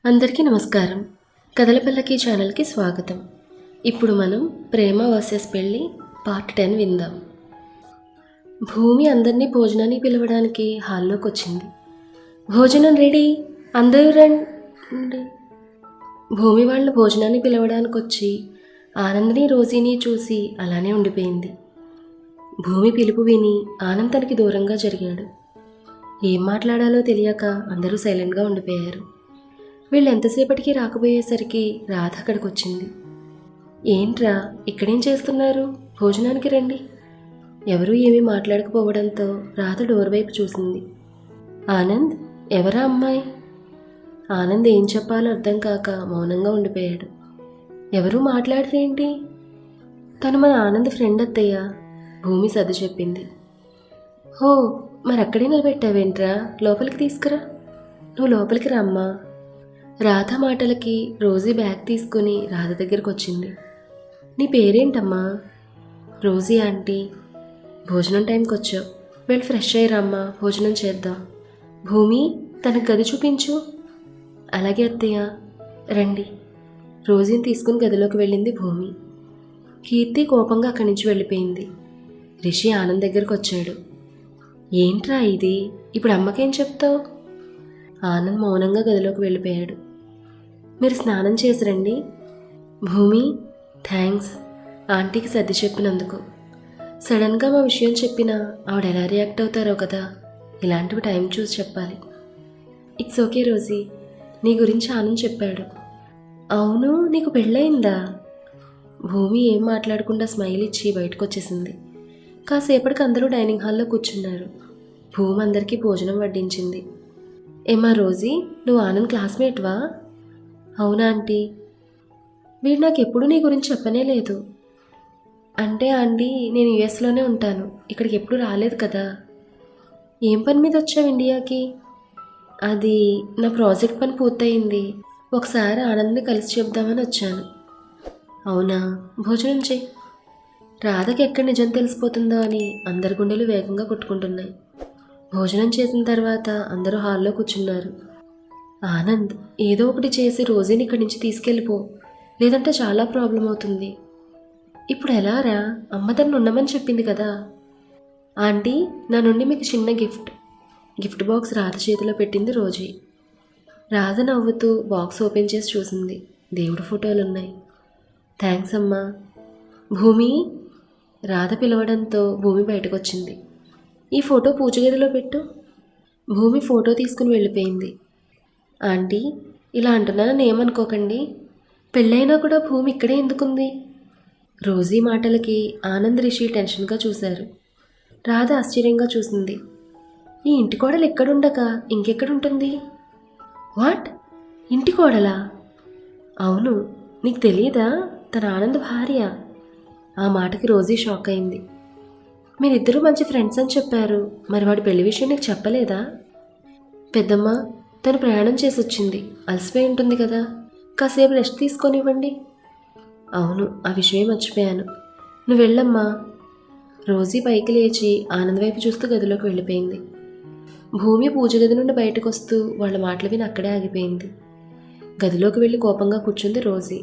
అందరికీ నమస్కారం. కథల పల్లకి ఛానల్కి స్వాగతం. ఇప్పుడు మనం ప్రేమ వర్సెస్ పెళ్ళి పార్ట్ 10 విందాం. భూమి అందరినీ భోజనానికి పిలవడానికి హాల్లోకి వచ్చింది. భోజనం రెడీ, అందరూ రండి. భూమి వాళ్ళు భోజనాన్ని పిలవడానికి వచ్చి ఆనంద్ని రోజీని చూసి అలానే ఉండిపోయింది. భూమి పిలుపు విని ఆనంద్ తనకి దూరంగా జరిగాడు. ఏం మాట్లాడాలో తెలియక అందరూ సైలెంట్గా ఉండిపోయారు. వీళ్ళు ఎంతసేపటికి రాకపోయేసరికి రాధ అక్కడికి వచ్చింది. ఏంట్రా ఇక్కడేం చేస్తున్నారు, భోజనానికి రండి. ఎవరూ ఏమీ మాట్లాడకపోవడంతో రాధ డోర్ వైపు చూసింది. ఆనంద్, ఎవరా అమ్మాయి? ఆనంద్ ఏం చెప్పాలో అర్థం కాక మౌనంగా ఉండిపోయాడు. ఎవరూ మాట్లాడరేంటి? తను మన ఆనంద్ ఫ్రెండ్ అత్తయ్య, భూమి సర్ది చెప్పింది. హో, మరి అక్కడే నిలబెట్టావేంట్రా, లోపలికి తీసుకురా. నువ్వు లోపలికి రమ్మా. రాధ మాటలకి రోజీ బ్యాగ్ తీసుకుని రాధ దగ్గరకు వచ్చింది. నీ పేరేంటమ్మా? Rosie aunty. భోజనం టైంకి వచ్చావు, వెళ్ళి ఫ్రెష్ అయ్యిరమ్మా, భోజనం చేద్దాం. భూమి, తనకు గది చూపించు. అలాగే అత్తయ్య, రండి. రోజీని తీసుకుని గదిలోకి వెళ్ళింది భూమి. కీర్తి కోపంగా అక్కడి నుంచి వెళ్ళిపోయింది. రిషి ఆనంద్ దగ్గరకు వచ్చాడు. ఏంట్రా ఇది, ఇప్పుడు అమ్మకేం చెప్తావు? ఆనంద్ మౌనంగా గదిలోకి వెళ్ళిపోయాడు. మీరు స్నానం చేసి రండి. భూమి, థ్యాంక్స్ ఆంటీకి సర్ది చెప్పినందుకు. సడన్గా మా విషయం చెప్పినా ఆవిడ ఎలా రియాక్ట్ అవుతారో కదా, ఇలాంటివి టైం చూసి చెప్పాలి. ఇట్స్ ఓకే రోజీ, నీ గురించి ఆనంద్ చెప్పాడు. అవును, నీకు పెళ్ళయిందా? భూమి ఏం మాట్లాడకుండా స్మైల్ ఇచ్చి బయటకు వచ్చేసింది. కాసేపటికి అందరూ డైనింగ్ హాల్లో కూర్చున్నారు. భూమి అందరికీ భోజనం వడ్డించింది. ఏమా రోజీ, నువ్వు ఆనంద్ క్లాస్మేట్వా? అవునా ఆంటీ. వీడు నాకు ఎప్పుడు నీ గురించి చెప్పనే లేదు. అంటే ఆంటీ, నేను యుఎస్లోనే ఉంటాను, ఇక్కడికి ఎప్పుడు రాలేదు కదా. ఏం పని మీద వచ్చావు ఇండియాకి? అది నా ప్రాజెక్ట్ పని పూర్తయింది, ఒకసారి ఆనంద్ని కలిసి చెప్దామని వచ్చాను. అవునా, భోజనం చేయి. రాధకి ఎక్కడ నిజం తెలిసిపోతుందో అని అందరి గుండెలు వేగంగా కొట్టుకుంటున్నాయి. భోజనం చేసిన తర్వాత అందరూ హాల్లో కూర్చున్నారు. ఆనంద్, ఏదో ఒకటి చేసి రోజీని ఇక్కడి నుంచి తీసుకెళ్ళిపో, లేదంటే చాలా ప్రాబ్లం అవుతుంది. ఇప్పుడు ఎలా రా, అమ్మ తను ఉండమని చెప్పింది కదా. ఆంటీ, నా నుండి మీకు చిన్న గిఫ్ట్ బాక్స్ రాధ చేతిలో పెట్టింది రోజీ. రాధ నవ్వుతూ బాక్స్ ఓపెన్ చేసి చూసింది. దేవుడి ఫోటోలు ఉన్నాయి. థ్యాంక్స్ అమ్మా. భూమి, రాధ పిలవడంతో భూమి బయటకు వచ్చింది. ఈ ఫోటో పూజ గదిలో పెట్టు. భూమి ఫోటో తీసుకుని వెళ్ళిపోయింది. ఆంటీ, ఇలా అంటున్నానని ఏమనుకోకండి, పెళ్ళైనా కూడా భూమి ఇక్కడే ఎందుకుంది? రోజీ మాటలకి ఆనంద్, రిషి టెన్షన్గా చూశారు. రాధ ఆశ్చర్యంగా చూసింది. ఈ ఇంటి కోడలు ఎక్కడుండక ఇంకెక్కడుంటుంది? వాట్, ఇంటి కోడలా? అవును, నీకు తెలియదా, తన ఆనంద్ భార్య. ఆ మాటకి రోజీ షాక్ అయింది. మీరిద్దరూ మంచి ఫ్రెండ్స్ అని చెప్పారు, మరి వాడి పెళ్లి విషయం నీకు చెప్పలేదా? పెద్దమ్మ, తను ప్రయాణం చేసి వచ్చింది, అలసిపోయి ఉంటుంది కదా, కాసేపు రెస్ట్ తీసుకొనివ్వండి. అవును, ఆ విషయమే మర్చిపోయాను, నువ్వు వెళ్ళమ్మా. రోజీ పైకి లేచి ఆనంద్ వైపు చూస్తూ గదిలోకి వెళ్ళిపోయింది. భూమి పూజ గది నుండి బయటకు వస్తూ వాళ్ళ మాటలు విని అక్కడే ఆగిపోయింది. గదిలోకి వెళ్ళి కోపంగా కూర్చుంది రోజీ.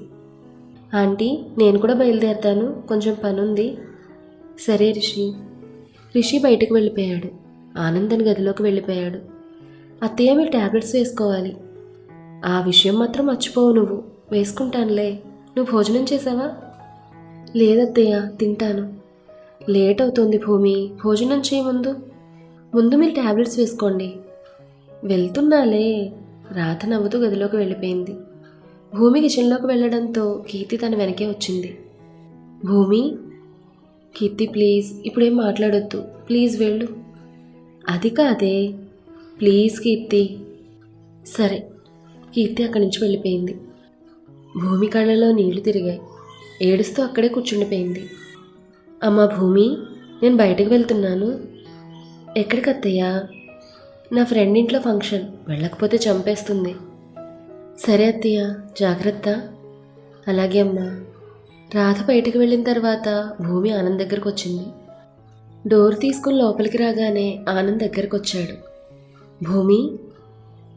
ఆంటీ, నేను కూడా బయలుదేరుతాను, కొంచెం పనుంది. సరే రిషి బయటకు వెళ్ళిపోయాడు. ఆనంద్ తన గదిలోకి వెళ్ళిపోయాడు. అత్తయ్య, మీరు ట్యాబ్లెట్స్ వేసుకోవాలి. ఆ విషయం మాత్రం మర్చిపోవు నువ్వు. వేసుకుంటానులే. నువ్వు భోజనం చేసావా? లేదత్తయ్య, తింటాను. లేట్ అవుతుంది భూమి, భోజనం చేయి. ముందు మీరు ట్యాబ్లెట్స్ వేసుకోండి. వెళ్తున్నాలే. రాధ నవ్వుతూ గదిలోకి వెళ్ళిపోయింది. భూమి కిచెన్లోకి వెళ్ళడంతో కీర్తి తన వెనకే వచ్చింది. భూమి, కీర్తి ప్లీజ్, ఇప్పుడేం మాట్లాడొద్దు, ప్లీజ్ వెళ్ళు. అది కాదే, ప్లీజ్ కీర్తి. సరే. కీర్తి అక్కడి నుంచి వెళ్ళిపోయింది. భూమి కళ్ళలో నీళ్లు తిరిగాయి. ఏడుస్తూ అక్కడే కూర్చుండిపోయింది. అమ్మా భూమి, నేను బయటకు వెళ్తున్నాను. ఎక్కడికి అత్తయ్యా? నా ఫ్రెండ్ ఇంట్లో ఫంక్షన్, వెళ్ళకపోతే చంపేస్తుంది. సరే అత్తయ్య, జాగ్రత్త. అలాగే అమ్మా. రాధ బయటకు వెళ్ళిన తర్వాత భూమి ఆనంద్ దగ్గరకు వచ్చింది. డోర్ తీసుకుని లోపలికి రాగానే ఆనంద్ దగ్గరకు వచ్చాడు. భూమి,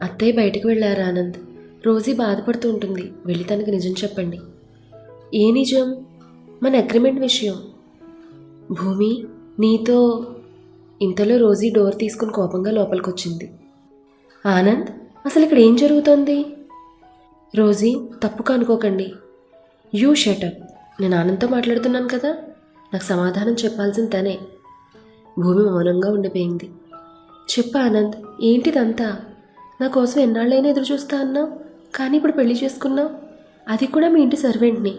అత్తయ్య బయటకు వెళ్ళారు ఆనంద్, రోజీ బాధపడుతూ ఉంటుంది. వెళ్ళి తనకి నిజం చెప్పండి. ఏ నిజం? మన అగ్రిమెంట్ విషయం. భూమి, నీతో. ఇంతలో రోజీ డోర్ తీసుకుని కోపంగా లోపలికొచ్చింది. ఆనంద్, అసలు ఇక్కడ ఏం జరుగుతోంది? రోజీ, తప్పుగా అనుకోకండి. You shut up. నేను ఆనంద్తో మాట్లాడుతున్నాను కదా, నాకు సమాధానం చెప్పాల్సింది తనే. భూమి మౌనంగా ఉండిపోయింది. చెప్పు ఆనంద్, ఏంటిదంతా? నా కోసం ఎన్నాళ్ళైనా ఎదురు చూస్తా అన్నావు, కానీ ఇప్పుడు పెళ్లి చేసుకున్నావు, అది కూడా మీ ఇంటి సర్వెంట్ని.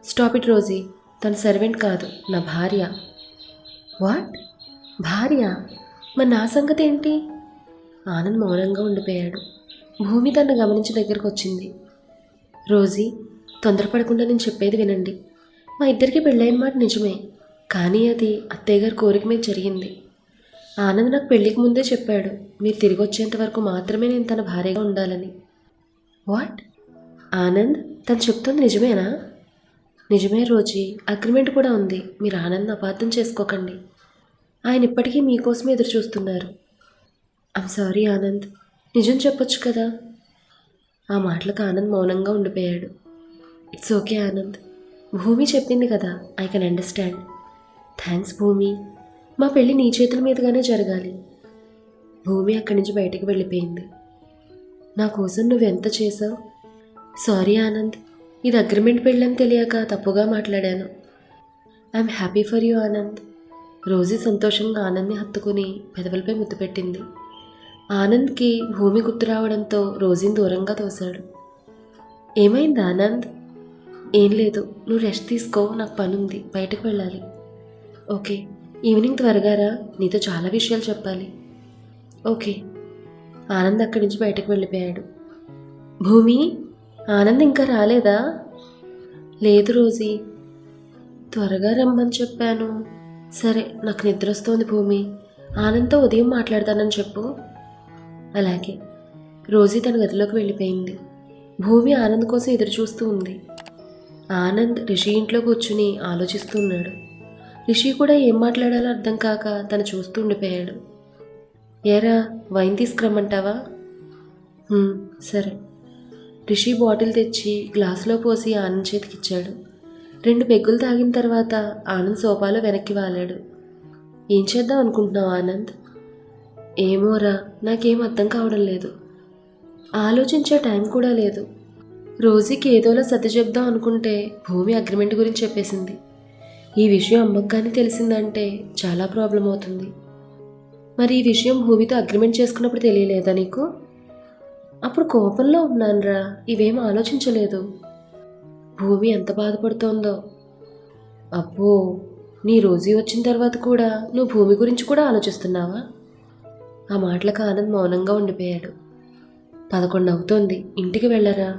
స్టాప్ ఇట్ రోజీ, తన సర్వెంట్ కాదు, నా భార్య. వాట్? భార్య? మరి నా సంగతి ఏంటి? ఆనంద్ మౌనంగా ఉండిపోయాడు. భూమి తను గమనించి దగ్గరకు వచ్చింది. రోజీ, తొందరపడకుండా నేను చెప్పేది వినండి. మా ఇద్దరికి పెళ్ళైన మాట నిజమే, కానీ అది అత్తయ్య గారి కోరిక మీద జరిగింది. ఆనంద్ నాకు పెళ్ళికి ముందే చెప్పాడు, మీరు తిరిగి వచ్చేంత వరకు మాత్రమే నేను తన భార్యగా ఉండాలని. వాట్? ఆనంద్, తను చెప్తుంది నిజమేనా? నిజమే రోజీ, అగ్రిమెంట్ కూడా ఉంది. మీరు ఆనంద్ అపార్థం చేసుకోకండి. ఆయన ఇప్పటికీ మీకోసమే ఎదురు చూస్తున్నారు. ఐమ్ సారీ ఆనంద్, నిజం చెప్పొచ్చు కదా. ఆ మాటలకు ఆనంద్ మౌనంగా ఉండిపోయాడు. ఇట్స్ ఓకే ఆనంద్, భూమి చెప్పింది కదా, ఐ కెన్ అండర్స్టాండ్. థ్యాంక్స్ భూమి, మా పెళ్ళి నీ చేతుల మీదుగానే జరగాలి. భూమి అక్కడి నుంచి బయటకు వెళ్ళిపోయింది. నా కోసం నువ్వెంత చేసావు. సారీ ఆనంద్, ఇది అగ్రిమెంట్ పెళ్ళని తెలియక తప్పుగా మాట్లాడాను. I'm happy for you Anand. Rosie సంతోషంగా ఆనంద్ని హత్తుకుని పెదవులపై ముద్దు పెట్టింది. ఆనంద్కి భూమి గుర్తు రావడంతో రోజీని దూరంగా తోశాడు. ఏమైంది ఆనంద్? ఏం లేదు, నువ్వు రెస్ట్ తీసుకో, నాకు పనుంది, బయటకు వెళ్ళాలి. ఓకే, ఈవినింగ్ త్వరగా రా, నీతో చాలా విషయాలు చెప్పాలి. ఓకే. ఆనంద్ అక్కడి నుంచి బయటకు వెళ్ళిపోయాడు. భూమి, ఆనంద్ ఇంకా రాలేదా? లేదు రోజీ, త్వరగా రమ్మని చెప్పాను. సరే, నాకు నిద్ర వస్తోంది భూమి, ఆనంద్తో ఉదయం మాట్లాడతానని చెప్పు. అలాగే. రోజీ తన గదిలోకి వెళ్ళిపోయింది. భూమి ఆనంద్ కోసం ఎదురు చూస్తూ ఉంది. ఆనంద్ రిషి ఇంట్లో కూర్చుని ఆలోచిస్తూ ఉన్నాడు. రిషి కూడా ఏం మాట్లాడాలో అర్థం కాక తను చూస్తూ ఉండిపోయాడు. ఏరా, వైన్ తీసుకురమ్మంటావా? సరే. రిషి బాటిల్ తెచ్చి గ్లాసులో పోసి ఆనంద్ చేతికిచ్చాడు. 2 పెగ్గులు తాగిన తర్వాత ఆనంద్ సోఫాలో వెనక్కి వాలాడు. ఏం చేద్దాం అనుకుంటున్నావు ఆనంద్? ఏమోరా, నాకేం అర్థం కావడం లేదు. ఆలోచించే టైం కూడా లేదు. రోజీకి ఏదోలా సర్ది చెప్దాం అనుకుంటే భూమి అగ్రిమెంట్ గురించి చెప్పేసింది. ఈ విషయం అమ్మకు కానీ తెలిసిందంటే చాలా ప్రాబ్లం అవుతుంది. మరి ఈ విషయం భూమితో అగ్రిమెంట్ చేసుకున్నప్పుడు తెలియలేదా నీకు? అప్పుడు కోపంలో ఉన్నానురా, ఇవేం ఆలోచించలేదు. భూమి ఎంత బాధపడుతోందో. అబ్బో, నీ రోజీ వచ్చిన తర్వాత కూడా నువ్వు భూమి గురించి కూడా ఆలోచిస్తున్నావా? ఆ మాటలకు ఆనంద్ మౌనంగా ఉండిపోయాడు. 11 అవుతోంది, ఇంటికి వెళ్ళరా?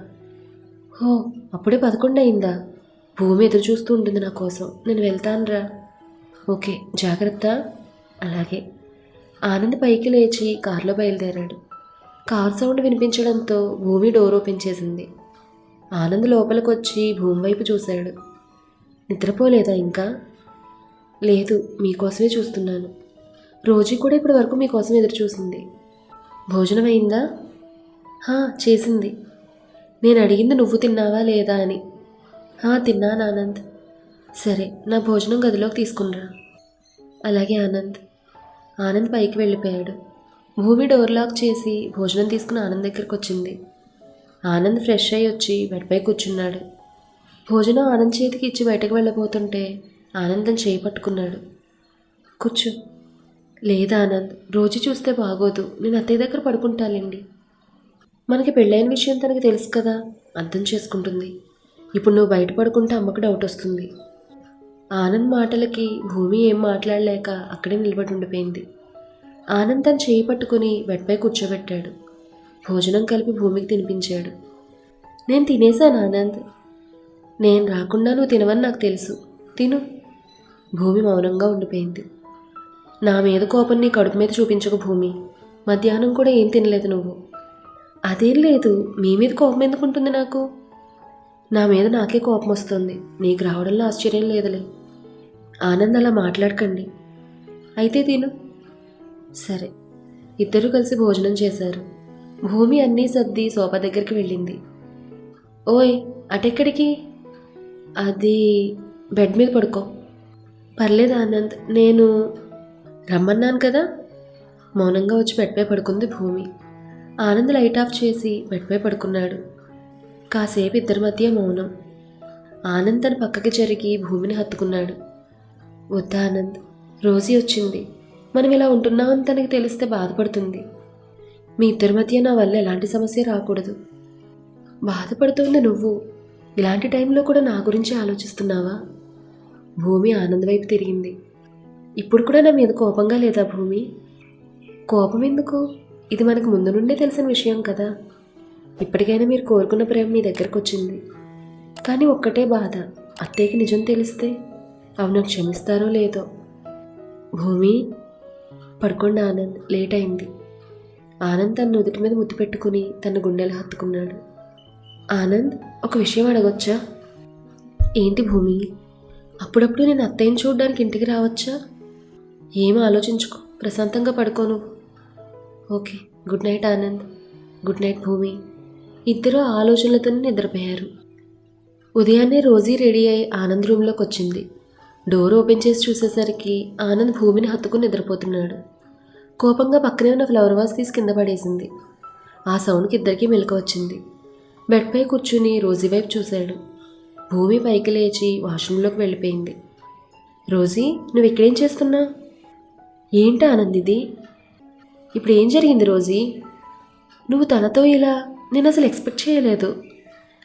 హో, అప్పుడే 11 అయిందా? భూమి ఎదురు చూస్తూ ఉంటుంది నా కోసం, నేను వెళ్తానురా. ఓకే, జాగ్రత్త. అలాగే. ఆనంద్ పైకి లేచి కారులో బయలుదేరాడు. కార్ సౌండ్ వినిపించడంతో భూమి డోర్ ఓపెన్ చేసింది. ఆనంద్ లోపలికి వచ్చి భూమి వైపు చూశాడు. నిద్రపోలేదా ఇంకా? లేదు, మీకోసమే చూస్తున్నాను. రోజీ కూడా ఇప్పటి వరకు మీకోసం ఎదురు చూసింది. భోజనం అయిందా? చేసింది. నేను అడిగింది నువ్వు తిన్నావా లేదా అని. తిన్నాను ఆనంద్. సరే, నా భోజనం గదిలోకి తీసుకునిరా. అలాగే ఆనంద్. ఆనంద్ పైకి వెళ్ళిపోయాడు. భూమి డోర్ లాక్ చేసి భోజనం తీసుకుని ఆనంద్ దగ్గరికి వచ్చింది. ఆనంద్ ఫ్రెష్ అయ్యి వచ్చి బెడ్పై కూర్చున్నాడు. భోజనం ఆనంద్ చేతికి ఇచ్చి బయటకు వెళ్ళబోతుంటే ఆనంద్ తను చేయి పట్టుకున్నాడు. కూర్చో. లేదా ఆనంద్, రోజు చూస్తే బాగోదు, నేను అత్తయ్య దగ్గర పడుకుంటానండి. మనకి పెళ్ళైన విషయం తనకి తెలుసు కదా, అర్థం చేసుకుంటుంది. ఇప్పుడు నువ్వు బయట పడుకుంటే అమ్మకు డౌట్ వస్తుంది. ఆనంద్ మాటలకి భూమి ఏం మాట్లాడలేక అక్కడే నిలబడి ఉండిపోయింది. ఆనంద్ తను చేయి పట్టుకుని బెడ్పై కూర్చోబెట్టాడు. భోజనం కలిపి భూమికి తినిపించాడు. నేను తినేశాను ఆనంద్. నేను రాకుండా నువ్వు తినవని నాకు తెలుసు, తిను. భూమి మౌనంగా ఉండిపోయింది. నా మీద కోపం నీ కడుపు మీద చూపించకు భూమి. మధ్యాహ్నం కూడా ఏం తినలేదు నువ్వు. అదేం లేదు, మీ మీద కోపం ఎందుకుంటుంది నాకు? నా మీద నాకే కోపం వస్తుంది, నీకు రావడంలో ఆశ్చర్యం లేదులే. ఆనంద్, అలా మాట్లాడకండి. అయితే తిను. సరే. ఇద్దరూ కలిసి భోజనం చేశారు. భూమి అన్నీ సర్ది సోఫా దగ్గరికి వెళ్ళింది. ఓయ్, అటెక్కడికి? అది బెడ్ మీద పడుకో. పర్లేదు ఆనంద్, నేను రమ్మన్నాను కదా. మౌనంగా వచ్చి బెడ్పై పడుకుంది భూమి. ఆనంద్ లైట్ ఆఫ్ చేసి బెడ్పై పడుకున్నాడు. కాసేపు ఇద్దరి మధ్య మౌనం. ఆనంద్ తన పక్కకి జరిగి భూమిని హత్తుకున్నాడు. వద్దా ఆనంద్, రోజీ వచ్చింది. మనం ఇలా ఉంటున్నామని తనకి తెలిస్తే బాధపడుతుంది. మీ ఇద్దరి మధ్య నా వల్ల ఎలాంటి సమస్య రాకూడదు. బాధపడుతుంది నువ్వు. ఇలాంటి టైంలో కూడా నా గురించి ఆలోచిస్తున్నావా? భూమి ఆనంద్ వైపు తిరిగింది. ఇప్పుడు కూడా నా మీద కోపంగా లేదా భూమి? కోపం ఎందుకు? ఇది మనకు ముందు నుండే తెలిసిన విషయం కదా. ఇప్పటికైనా మీరు కోరుకున్న ప్రేమ మీ దగ్గరకు వచ్చింది. కానీ ఒక్కటే బాధ, అత్తయ్యకి నిజం తెలిస్తే అవి నాకు క్షమిస్తారో లేదో. భూమి, పడుకోండి ఆనంద్, లేట్ అయింది. ఆనంద్ తన నుదుటి మీద ముద్దు పెట్టుకుని తన గుండెలు హత్తుకున్నాడు. ఆనంద్, ఒక విషయం అడగొచ్చా? ఏంటి భూమి? అప్పుడప్పుడు నేను అత్తయ్యని చూడడానికి ఇంటికి రావచ్చా? ఏం ఆలోచించుకో, ప్రశాంతంగా పడుకోను. Okay, good night Anand. Good night Bhoomi. ఇద్దరు ఆలోచనలతోనే నిద్రపోయారు. ఉదయాన్నే రోజీ రెడీ అయి ఆనంద్ రూమ్లోకి వచ్చింది. డోర్ ఓపెన్ చేసి చూసేసరికి ఆనంద్ భూమిని హత్తుకుని నిద్రపోతున్నాడు. కోపంగా పక్కనే ఉన్న ఫ్లవర్ వాస్ తీసి కింద పడేసింది. ఆ సౌండ్కి ఇద్దరికీ మెలకు వచ్చింది. బెడ్పై కూర్చుని రోజీ వైపు చూశాడు. భూమి పైకి లేచి వాష్రూమ్లోకి వెళ్ళిపోయింది. రోజీ, నువ్వు ఇక్కడేం చేస్తున్నా? ఏంటి ఆనంద్ ఇది? ఇప్పుడు ఏం జరిగింది రోజీ? నువ్వు తనతో ఇలా? నేను అసలు ఎక్స్పెక్ట్ చేయలేదు.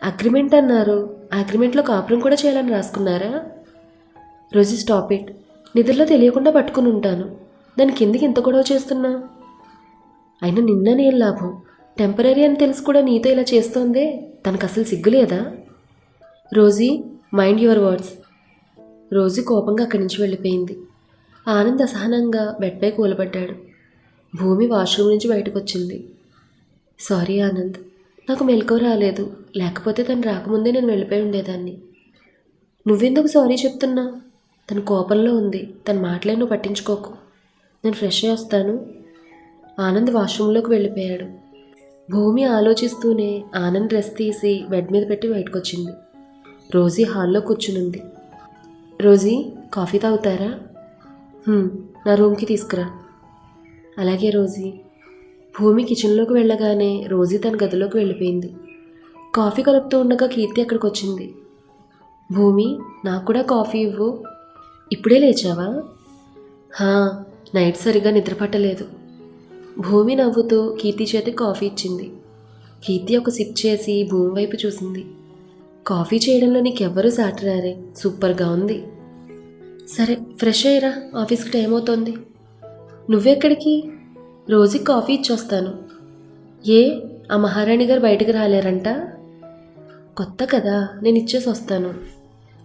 అగ్రిమెంట్ అన్నారు, అగ్రిమెంట్లో కాపురం కూడా చేయాలని రాసుకున్నారా? Rosie, stop it. నిద్రలో తెలియకుండా పట్టుకుని ఉంటాను. దానికి ఎందుకు ఇంత గొడవ చేస్తున్నా? అయినా నిన్న నేను లాభం. టెంపరీ అని తెలిసి కూడా నీతో ఇలా చేస్తోందే, తనకు అసలు సిగ్గులేదా? Rosie, mind your words. Rosie కోపంగా అక్కడి నుంచి వెళ్ళిపోయింది. ఆనంద్ అసహనంగా బెడ్పై కూలబడ్డాడు. భూమి వాష్రూమ్ నుంచి బయటకు వచ్చింది. సారీ ఆనంద్, నాకు మెలకువ రాలేదు. లేకపోతే తను రాకముందే నేను వెళ్ళిపోయి ఉండేదాన్ని. నువ్వెందుకు సారీ చెప్తున్నా? తను కోపంలో ఉంది. తన మాటలే నువ్వు పట్టించుకోకు. నేను ఫ్రెష్ అయ్యి వస్తాను. ఆనంద్ వాష్రూమ్లోకి వెళ్ళిపోయాడు. భూమి ఆలోచిస్తూనే ఆనంద్ డ్రెస్ తీసి బెడ్ మీద పెట్టి బయటకు వచ్చింది. రోజీ హాల్లో కూర్చునుంది. రోజీ, కాఫీ తాగుతారా? నా రూమ్కి తీసుకురా. అలాగే రోజీ. భూమి కిచెన్లోకి వెళ్ళగానే రోజీ తన గదిలోకి వెళ్ళిపోయింది. కాఫీ కలుపుతూ ఉండగా కీర్తి అక్కడికి వచ్చింది. భూమి, నాకు కూడా కాఫీ ఇవ్వు. ఇప్పుడే లేచావా? నైట్ సరిగ్గా నిద్ర పట్టలేదు. భూమి నవ్వుతూ కీర్తి చేతికి కాఫీ ఇచ్చింది. కీర్తి ఒక సిప్ చేసి భూమి వైపు చూసింది. కాఫీ చేయడంలో నీకెవ్వరూ సాటరారే, సూపర్గా ఉంది. సరే, ఫ్రెష్ అయ్యరా, ఆఫీస్కి టైం అవుతోంది. నువ్వెక్కడికి? రోజుకి కాఫీ ఇచ్చొస్తాను. ఏ, ఆ మహారాణి గారు బయటకు రాలేరంట? కొత్త కదా, నేను ఇచ్చేసి వస్తాను.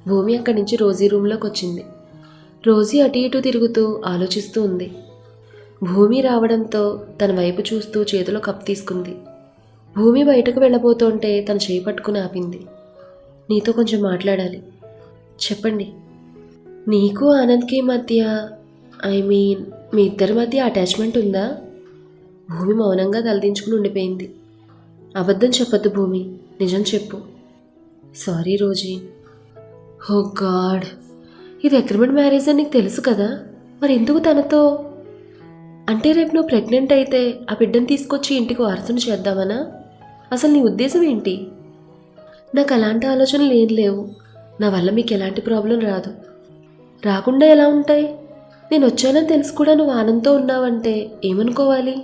భూమి అక్కడి నుంచి రోజీ రూమ్లోకి వచ్చింది. రోజీ అటు ఇటు తిరుగుతూ ఆలోచిస్తూ ఉంది. భూమి రావడంతో తన వైపు చూస్తూ చేతిలో కప్ తీసుకుంది. భూమి బయటకు వెళ్ళబోతుంటే తన చేయి పట్టుకుని ఆపింది. నీతో కొంచెం మాట్లాడాలి. చెప్పండి. నీకు ఆనంద్కి మధ్య, మీ ఇద్దరి మధ్య అటాచ్మెంట్ ఉందా? భూమి మౌనంగా తలదించుకుని ఉండిపోయింది. అబద్ధం చెప్పొద్దు భూమి, నిజం చెప్పు. Sorry Rosie. ఓ గాడ్, ఇది అగ్రిమెంట్ మ్యారేజ్ అని నీకు తెలుసు కదా, మరి ఎందుకు తనతో? అంటే రేపు నువ్వు ప్రెగ్నెంట్ అయితే ఆ బిడ్డను తీసుకొచ్చి ఇంటికి వారసుని చేద్దామనా? అసలు నీ ఉద్దేశం ఏంటి? నాకు అలాంటి ఆలోచనలు ఏం లేవు. నా వల్ల మీకు ఎలాంటి ప్రాబ్లం రాదు. రాకుండా ఎలా ఉంటాయి? నేను వచ్చానని తెలిసి కూడా నువ్వు ఆనంద్తో ఉన్నావంటే ఏమనుకోవాలి?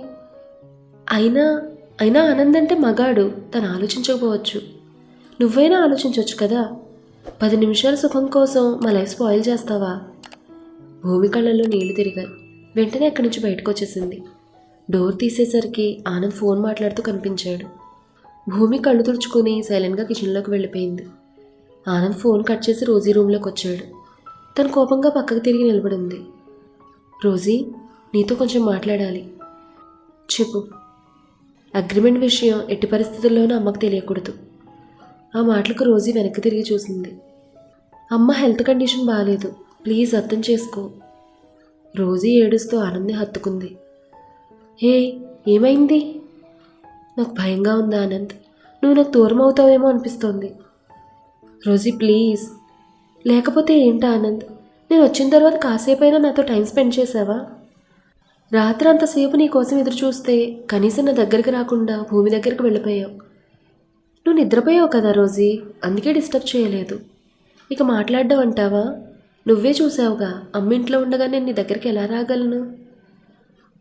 అయినా ఆనంద్ అంటే మగాడు, తను ఆలోచించకపోవచ్చు. నువ్వైనా ఆలోచించవచ్చు కదా. 10 నిమిషాల సుఖం కోసం మా లైఫ్ స్పాయిల్ చేస్తావా? భూమి కళ్ళల్లో నీళ్లు తిరిగాయి. వెంటనే అక్కడి నుంచి బయటకు వచ్చేసింది. డోర్ తీసేసరికి ఆనంద్ ఫోన్ మాట్లాడుతూ కనిపించాడు. భూమి కళ్ళు తుడుచుకొని సైలెంట్గా కిచెన్లోకి వెళ్ళిపోయింది. ఆనంద్ ఫోన్ కట్ చేసి రోజీ రూమ్లోకి వచ్చాడు. తను కోపంగా పక్కకు తిరిగి నిలబడింది. రోజీ, నీతో కొంచెం మాట్లాడాలి. చెప్పు. అగ్రిమెంట్ విషయం ఎట్టి పరిస్థితుల్లోనూ అమ్మకు తెలియకూడదు. ఆ మాటలకు రోజీ వెనక్కి తిరిగి చూసింది. అమ్మ హెల్త్ కండిషన్ బాగాలేదు, ప్లీజ్ అర్థం చేసుకో. రోజీ ఏడుస్తూ ఆనంద్ని హత్తుకుంది. ఏమైంది? నాకు భయంగా ఉంది ఆనంద్. నువ్వు నాకు దూరం అవుతావేమో అనిపిస్తోంది. Rosie please. లేకపోతే ఏంటి ఆనంద్? నేను వచ్చిన తర్వాత కాసేపైనా నాతో టైం స్పెండ్ చేసావా? రాత్రి అంతసేపు నీ కోసం ఎదురు చూస్తే కనీసం నా దగ్గరికి రాకుండా భూమి దగ్గరికి వెళ్ళిపోయావు. నువ్వు నిద్రపోయావు కదా రోజీ, అందుకే డిస్టర్బ్ చేయలేదు. ఇక మాట్లాడడం అంటావా? నువ్వే చూసావుగా, అమ్మ ఇంట్లో ఉండగా నేను నీ దగ్గరికి ఎలా రాగలను?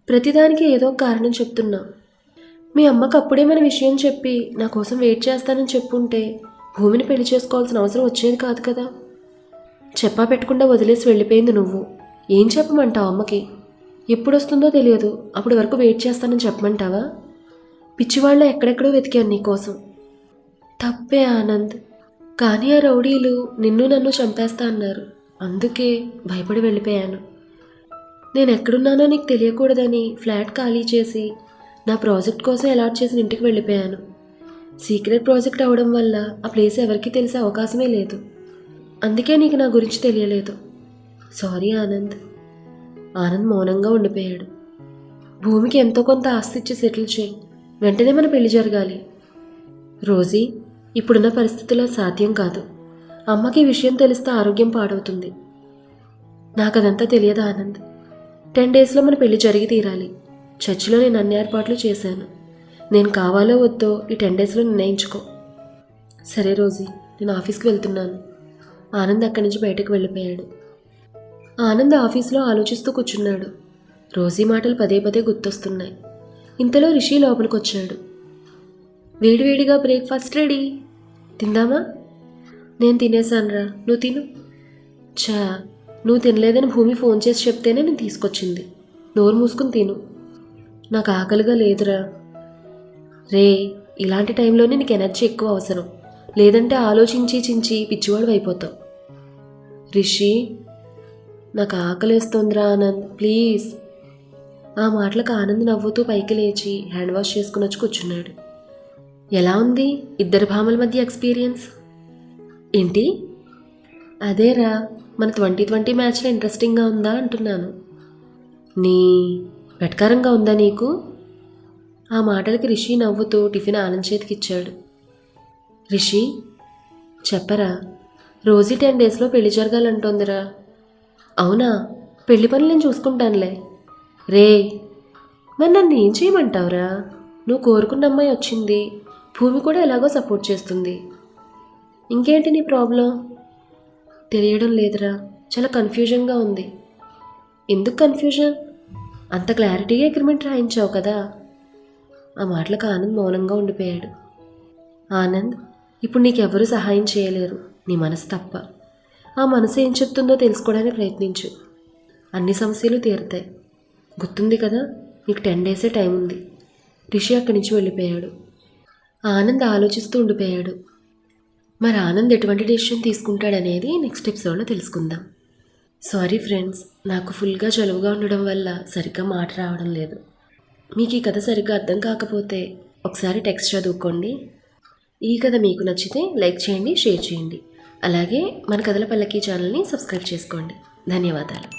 ప్రతిదానికి ఏదో ఒక కారణం చెప్తున్నా. మీ అమ్మకు అప్పుడే మన విషయం చెప్పి నా కోసం వెయిట్ చేస్తానని చెప్పుంటే భూమిని పెళ్లి చేసుకోవాల్సిన అవసరం వచ్చేది కాదు కదా. చెప్పా పెట్టకుండా వదిలేసి వెళ్ళిపోయింది నువ్వు. ఏం చెప్పమంటావు అమ్మకి? ఎప్పుడు వస్తుందో తెలియదు, అప్పటి వరకు వెయిట్ చేస్తానని చెప్పమంటావా? పిచ్చివాళ్ళు ఎక్కడెక్కడో వెతికాను నీకోసం. తప్పే ఆనంద్, కానీ ఆ రౌడీలు నిన్ను నన్ను చంపేస్తా అన్నారు. అందుకే భయపడి వెళ్ళిపోయాను. నేను ఎక్కడున్నానో నీకు తెలియకూడదని ఫ్లాట్ ఖాళీ చేసి నా ప్రాజెక్ట్ కోసం అలాట్ చేసిన ఇంటికి వెళ్ళిపోయాను. సీక్రెట్ ప్రాజెక్ట్ అవడం వల్ల ఆ ప్లేస్ ఎవరికీ తెలిసే అవకాశమే లేదు. అందుకే నీకు నా గురించి తెలియలేదు. సారీ ఆనంద్. ఆనంద్ మౌనంగా ఉండిపోయాడు. భూమికి ఎంతో కొంత ఆస్తి ఇచ్చి సెటిల్ చేయి. వెంటనే మన పెళ్లి జరగాలి. రోజీ, ఇప్పుడున్న పరిస్థితుల్లో సాధ్యం కాదు. అమ్మకి ఈ విషయం తెలిస్తే ఆరోగ్యం పాడవుతుంది. నాకదంతా తెలియదు ఆనంద్. 10 డేస్లో మన పెళ్లి జరిగి తీరాలి. చర్చిలో నేను అన్ని ఏర్పాట్లు చేశాను. నేను కావాలో వద్దో ఈ 10 డేస్లో నిర్ణయించుకో. సరే రోజీ, నేను ఆఫీస్కి వెళ్తున్నాను. ఆనంద్ అక్కడి నుంచి బయటకు వెళ్ళిపోయాడు. ఆనంద్ ఆఫీస్లో ఆలోచిస్తూ కూర్చున్నాడు. రోజీ మాటలు పదే పదే గుర్తొస్తున్నాయి. ఇంతలో రిషి లోపలికి వచ్చాడు. వేడివేడిగా బ్రేక్ఫాస్ట్ రెడీ, తిందామా? నేను తినేసానురా, నువ్వు తిను. చా, నువ్వు తినలేదని భూమి ఫోన్ చేసి చెప్తేనే నేను తీసుకొచ్చింది. నోరు మూసుకుని తిను. నాకు ఆకలిగా లేదురా. రే, ఇలాంటి టైంలోనే నీకు ఎనర్జీ ఎక్కువ అవసరం, లేదంటే ఆలోచించి చించి పిచ్చివాడు అయిపోతావు. రిషి, నాకు ఆకలేస్తోందిరా ఆనంద్, ప్లీజ్. ఆ మాటలకు ఆనంద్ నవ్వుతూ పైకి లేచి హ్యాండ్ వాష్ చేసుకుని వచ్చి కూర్చున్నాడు. ఎలా ఉంది ఇద్దరు భామల మధ్య ఎక్స్పీరియన్స్? ఏంటి? అదేరా, మన 2020 మ్యాచ్లో ఇంట్రెస్టింగ్గా ఉందా అంటున్నాను. నీ వెటకారంగా ఉందా నీకు? ఆ మాటలకి రిషి నవ్వుతూ టిఫిన్ ఆనంద్ చేతికి ఇచ్చాడు. రిషి, చెప్పరా, రోజీ 10 డేస్లో పెళ్లి జరగాలంటోందిరా. అవునా? పెళ్లి పనులు నేను చూసుకుంటానులే. రే, మరి నన్ను ఏం చేయమంటావురా? నువ్వు కోరుకున్న అమ్మాయి వచ్చింది, భూమి కూడా ఎలాగో సపోర్ట్ చేస్తుంది. ఇంకేంటి నీ ప్రాబ్లం? తెలియడం లేదురా, చాలా కన్ఫ్యూజన్గా ఉంది. ఎందుకు కన్ఫ్యూజన్? అంత క్లారిటీగా అగ్రిమెంట్ రాయించావు కదా. ఆ మాటలకు ఆనంద్ మౌనంగా ఉండిపోయాడు. ఆనంద్, ఇప్పుడు నీకెవరూ సహాయం చేయలేరు, నీ మనసు తప్ప. ఆ మనసు ఏం చెప్తుందో తెలుసుకోవడానికి ప్రయత్నించు. అన్ని సమస్యలు తీరుతాయి. గుర్తుంది కదా, నీకు 10 డేసే టైం ఉంది. రిషి అక్కడి నుంచి వెళ్ళిపోయాడు. ఆనంద్ ఆలోచిస్తూ ఉండిపోయాడు. మరి ఆనంద్ ఎటువంటి డెసిషన్ తీసుకుంటాడనేది నెక్స్ట్ ఎపిసోడ్లో తెలుసుకుందాం. సారీ ఫ్రెండ్స్, నాకు ఫుల్గా జలుబుగా ఉండడం వల్ల సరిగ్గా మాట రావడం లేదు. మీకు ఈ కథ సరిగ్గా అర్థం కాకపోతే ఒకసారి టెక్స్ట్ చదువుకోండి. ఈ కథ మీకు నచ్చితే లైక్ చేయండి, షేర్ చేయండి. అలాగే మన కథల పల్లకి ఛానల్ని సబ్స్క్రైబ్ చేసుకోండి. ధన్యవాదాలు.